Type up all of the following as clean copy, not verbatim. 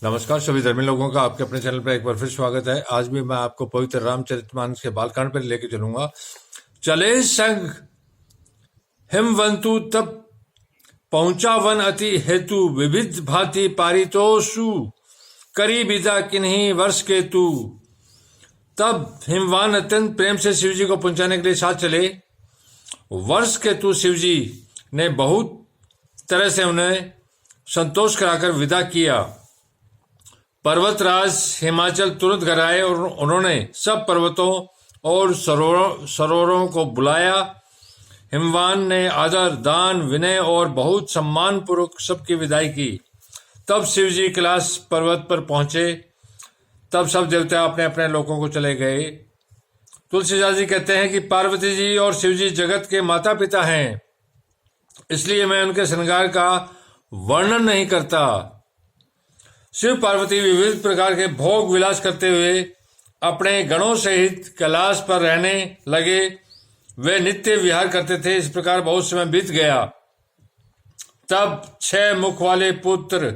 नमस्कार सभी धर्मी लोगों का आपके अपने चैनल पर एक बार फिर स्वागत है। आज भी मैं आपको पवित्र रामचरितमानस के बालकांड पर लेके चलूंगा। चले संग हिमवंतु तब पहुंचा वन अति हेतु विविध भांति पारितोषु करी विदा किन्हीं वर्ष के तू। तब हिमवान अत्यंत प्रेम से शिव जी को पहुंचाने के लिए साथ चले। वर्ष के तू शिव जी ने बहुत तरह से उन्हें संतोष कराकर विदा किया। पर्वतराज हिमाचल तुरंत घर आए और उन्होंने सब पर्वतों और सरोवरों को बुलाया। हिमवान ने आदर, दान, विनय और बहुत सम्मान पूर्वक सबकी विदाई की। तब शिव जी कैलाश पर्वत पर पहुंचे। तब सब देवता अपने अपने लोकों को चले गए। तुलसीदास जी कहते हैं कि पार्वती जी और शिव जी जगत के माता पिता हैं, इसलिए मैं उनके श्रृंगार का वर्णन नहीं करता। शिव पार्वती विविध प्रकार के भोग विलास करते हुए अपने गणों सहित कैलाश पर रहने लगे। वे नित्य विहार करते थे। इस प्रकार बहुत समय बीत गया। तब 6 मुख वाले पुत्र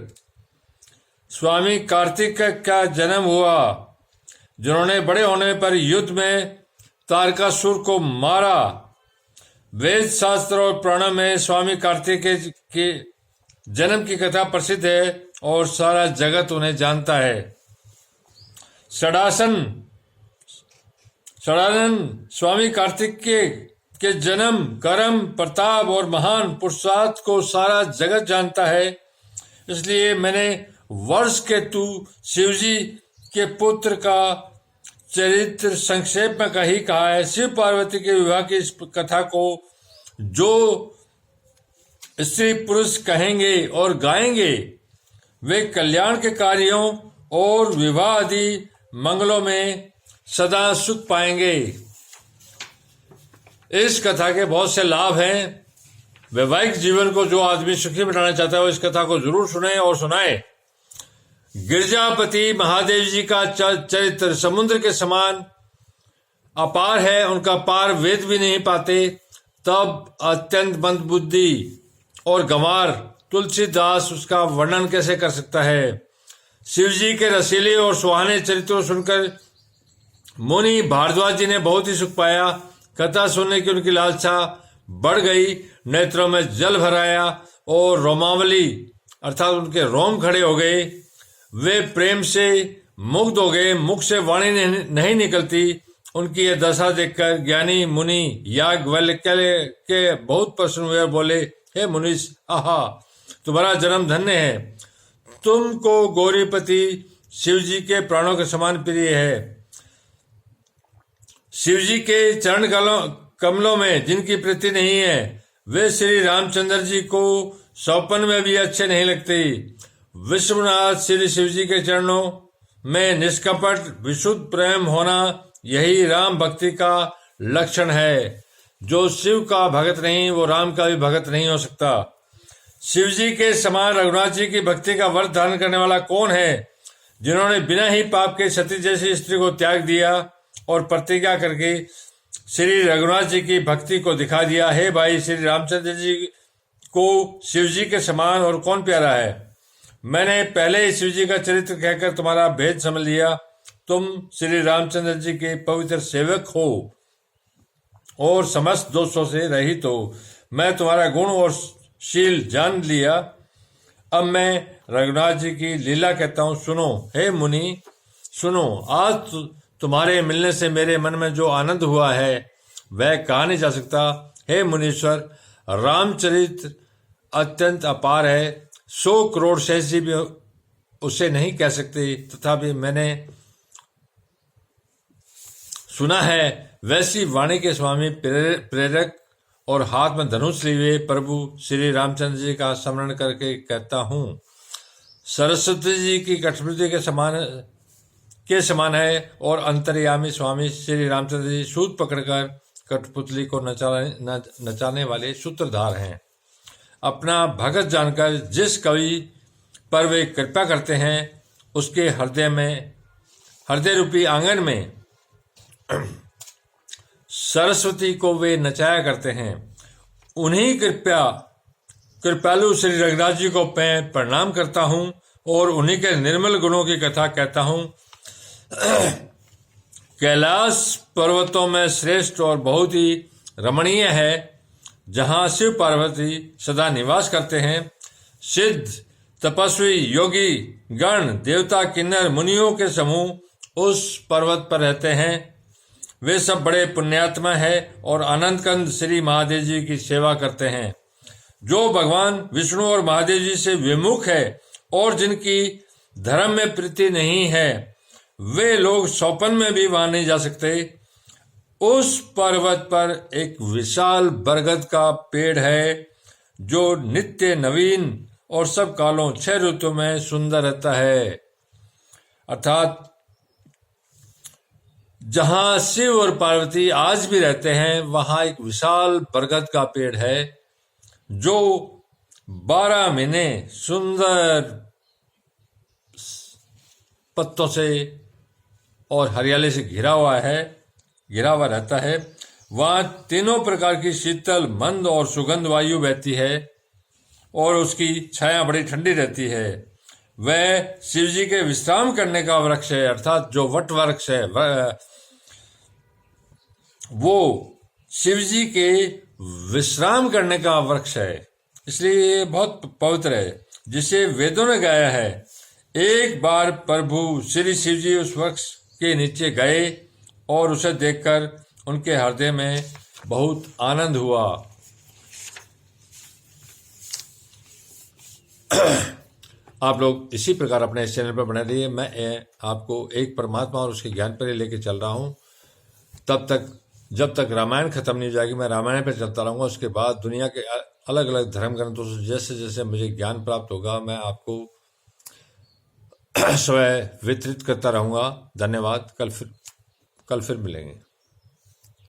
स्वामी कार्तिक का जन्म हुआ, जिन्होंने बड़े होने पर युद्ध में तारकासुर को मारा। वेद शास्त्र और पुराण में स्वामी कार्तिक के जन्म की कथा प्रसिद्ध है और सारा जगत उन्हें जानता है। षडानन स्वामी कार्तिक के जन्म, कर्म, प्रताप और महान पुरुषार्थ को सारा जगत जानता है। इसलिए मैंने वर्ष के तू शिवजी के पुत्र का चरित्र संक्षेप में कहा है। शिव पार्वती के विवाह की इस कथा को जो स्त्री पुरुष कहेंगे और गाएंगे, वे कल्याण के कार्यों और विवाह आदि मंगलों में सदा सुख पाएंगे। इस कथा के बहुत से लाभ हैं। वैवाहिक जीवन को जो आदमी सुखी बनाना चाहता है वो इस कथा को जरूर सुने और सुनाए। गिरजापति महादेव जी का चरित्र समुद्र के समान अपार है। उनका पार वेद भी नहीं पाते। तब अत्यंत मंदबुद्धि और गंवार तुलसीदास उसका वर्णन कैसे कर सकता है। शिवजी के रसीले और सुहाने चरित्रों सुनकर मुनि भारद्वाज जी ने बहुत ही सुख पाया। कथा सुनने की उनकी लालसा बढ़ गई। नेत्रों में जल भराया और रोमावली अर्थात उनके रोम खड़े हो गए। वे प्रेम से मुग्ध हो गए। मुख से वाणी नहीं निकलती। उनकी यह दशा देखकर ज्ञानी मुनि याज्ञवल्क्य के बहुत प्रसन्न हुए और बोले, हे मुनीश, आहा, तुम्हारा जन्म धन्य है। तुमको गौरीपति शिवजी के प्राणों के समान प्रिय है। शिवजी के चरण कमलों में जिनकी प्रीति नहीं है, वे श्री रामचंद्र जी को सौपन में भी अच्छे नहीं लगते। विश्वनाथ श्री शिवजी के चरणों में निष्कपट विशुद्ध प्रेम होना, यही राम भक्ति का लक्षण है। जो शिव का भगत नहीं, वो राम का भी भगत नहीं हो सकता। शिवजी के समान रघुनाथ जी की भक्ति का व्रत धारण करने वाला कौन है, जिन्होंने बिना ही पाप के सती जैसी स्त्री को त्याग दिया और प्रतिज्ञा करके श्री रघुनाथ जी की भक्ति को दिखा दिया। हे भाई, श्री रामचंद्र जी को शिवजी के समान और कौन प्यारा है। मैंने पहले ही शिवजी का चरित्र कहकर तुम्हारा भेद समझ लिया। तुम श्री रामचंद्र जी के पवित्र सेवक हो और समस्त दोषों से रहित हो। मैं तुम्हारा गुण और शील जान लिया। अब मैं रघुनाथ जी की लीला कहता हूँ, सुनो। हे मुनि, सुनो। आज तुम्हारे मिलने से मेरे मन में जो आनंद हुआ है वह कहा नहीं जा सकता। हे मुनीश्वर, रामचरित्र अत्यंत अपार है। 100 करोड़ सहसी भी उसे नहीं कह सकते। तथापि मैंने सुना है वैसी वाणी के स्वामी प्रेरक और हाथ में धनुष लिए प्रभु श्री रामचंद्र जी का स्मरण करके कहता हूँ। सरस्वती जी की कठपुतली के समान है और अंतर्यामी स्वामी श्री रामचंद्र जी सूत पकड़कर कठपुतली को नचाने वाले सूत्रधार हैं। अपना भगत जानकर जिस कवि पर वे कृपा करते हैं, उसके हृदय रूपी आंगन में सरस्वती को वे नचाया करते हैं। उन्हीं कृपालु श्री रघुनाथ जी को मैं प्रणाम करता हूँ। और उन्हीं के निर्मल गुणों की कथा कहता हूं। कैलाश पर्वतों में श्रेष्ठ और बहुत ही रमणीय है, जहां शिव पार्वती सदा निवास करते हैं। सिद्ध, तपस्वी, योगी गण, देवता, किन्नर, मुनियों के समूह उस पर्वत पर रहते हैं। वे सब बड़े पुण्यात्मा है और आनंद कंद श्री महादेव जी की सेवा करते हैं। जो भगवान विष्णु और महादेव जी से विमुख है और जिनकी धर्म में प्रीति नहीं है, वे लोग सौपन में भी वहां नहीं जा सकते। उस पर्वत पर एक विशाल बरगद का पेड़ है, जो नित्य नवीन और सब कालों 6 ऋतु में सुंदर रहता है। अर्थात जहां शिव और पार्वती आज भी रहते हैं, वहां एक विशाल बरगद का पेड़ है, जो 12 महीने सुंदर पत्तों से और हरियाली से घिरा हुआ रहता है। वहां तीनों प्रकार की शीतल, मंद और सुगंध वायु बहती है और उसकी छाया बड़ी ठंडी रहती है। वह शिव जी के विश्राम करने का वृक्ष है, अर्थात जो वट वृक्ष है, वो शिव जी के विश्राम करने का वृक्ष है, इसलिए ये बहुत पवित्र है, जिसे वेदों ने गाया है। एक बार प्रभु श्री शिव जी उस वृक्ष के नीचे गए और उसे देखकर उनके हृदय में बहुत आनंद हुआ। आप लोग इसी प्रकार अपने इस चैनल पर बने रहिए। मैं आपको एक परमात्मा और उसके ज्ञान पर लेके चल रहा हूं। तब तक, जब तक रामायण खत्म नहीं हो जाएगी, मैं रामायण पर चलता रहूंगा। उसके बाद दुनिया के अलग अलग धर्म ग्रंथों से जैसे जैसे मुझे ज्ञान प्राप्त होगा, मैं आपको स्वयं वितरित करता रहूंगा। धन्यवाद। कल फिर मिलेंगे।